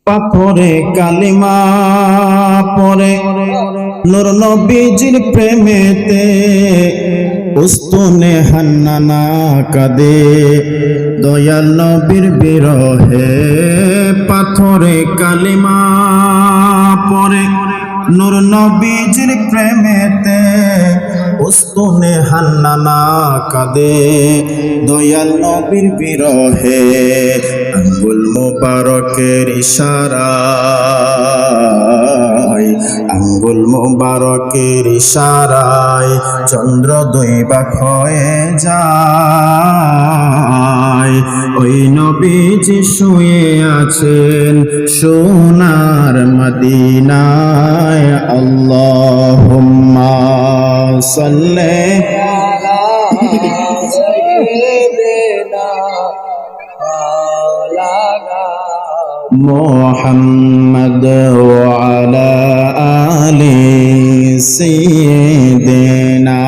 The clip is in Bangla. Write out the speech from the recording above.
পাথরে কালিমা পরে নূর নবীজির প্রেমেতে উস্তুনে হান্নানা কাঁদে দয়াল নবীর বিরহে। পাথরে কালিমা পরে নূর নবীজির প্রেমেতে উস্তুনে হান্নানা কাঁদে দয়াল নবীর বিরহে। আঙ্গুল মুবারকের ইশারায়, আঙ্গুল মুবারকের ইশারায় চন্দ্র দুই ভাগ হয়ে যায়। ওই নবীজি শুয়ে আছেন সোনার মদিনায়। আল্লাহুম্মা সাল্লি মুহাম্মদ ওয়া আলা আলি সাইয়্যিদিনা